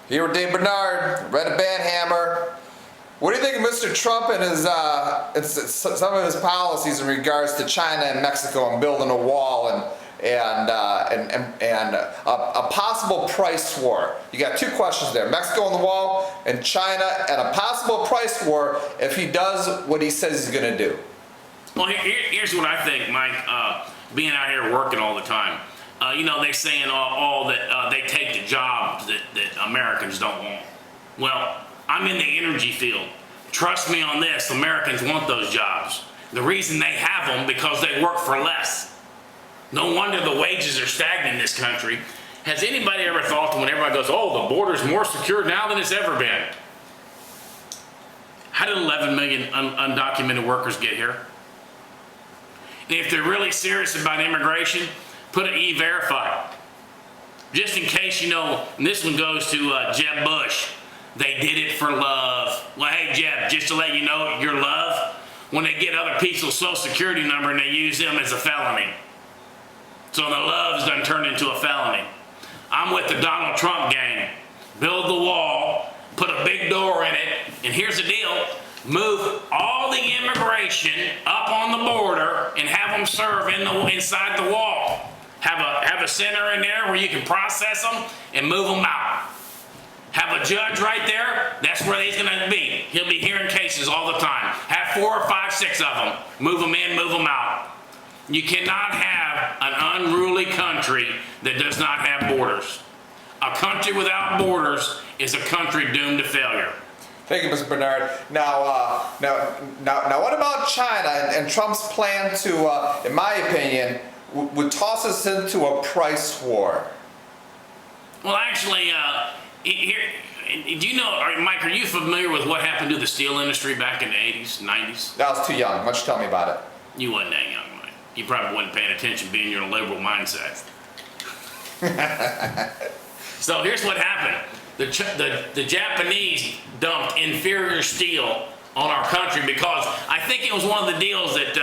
Here with Dave Bernard, Red Band Hammer. What do you think of Mr. Trump and his some of his policies in regards to China and Mexico and building a wall and a possible price war? You got two questions there: Mexico on the wall and China, and a possible price war if he does what he says he's going to do. Well, here's what I think, Mike. Being out here working all the time, you know, they're saying all that they take the jobs that Americans don't want. Well, I'm in the energy field. Trust me on this, Americans want those jobs. The reason they have them because they work for less. No wonder the wages are stagnant in this country. Has anybody ever thought that when everybody goes, oh, the border's more secure now than it's ever been? How did 11 million undocumented workers get here? And if they're really serious about immigration, put an E-Verify. Just in case, you know, and this one goes to Jeb Bush. They did it for love. Well, hey, Jeb, just to let you know, your love, when they get other people's social security number and they use them as a felony. So the love's done turned into a felony. I'm with the Donald Trump gang. Build the wall, put a big door in it, and here's the deal. Move all the immigration up on the border and have them serve inside the wall. Have a center in there where you can process them and move them out. Have a judge right there, that's where he's gonna be. He'll be hearing cases all the time. Have 4 or 5, 6 of them. Move them in, move them out. You cannot have an unruly country that does not have borders. A country without borders is a country doomed to failure. Thank you, Mr. Bernard. Now, what about China and Trump's plan to, in my opinion, would toss us into a price war? Well, actually, here, do you know, Mike, are you familiar with what happened to the steel industry back in the 80s, 90s? I was too young. Why don't you tell me about it? You wasn't that young, Mike. You probably wasn't paying attention being your liberal mindset. So here's what happened. The Japanese dumped inferior steel on our country because I think it was one of the deals that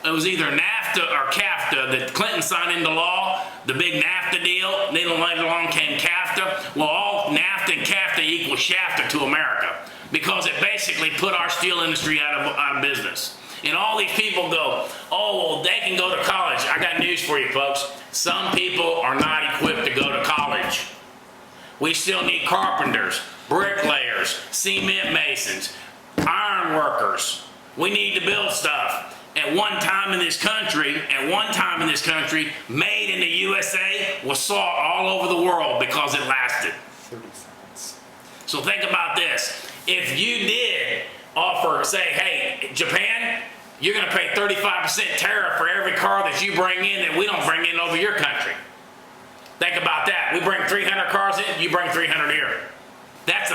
it was either NAFTA or CAFTA that Clinton signed into law, the big NAFTA deal. Then later on came CAFTA. Well, all NAFTA and CAFTA equal SHAFTA to America because it basically put our steel industry out of business. And all these people go, oh, well, they can go to college. I got news for you, folks. Some people are not equipped to go to college. We still need carpenters, bricklayers, cement masons, iron workers. We need to build stuff. At one time in this country, made in the USA was sought all over the world because it lasted. 30 seconds. So think about this. If you did offer, say, hey, Japan, you're gonna pay 35% tariff for every car that you bring in that we don't bring in over your country. Think about that. We bring 300 cars in, you bring 300 here. That's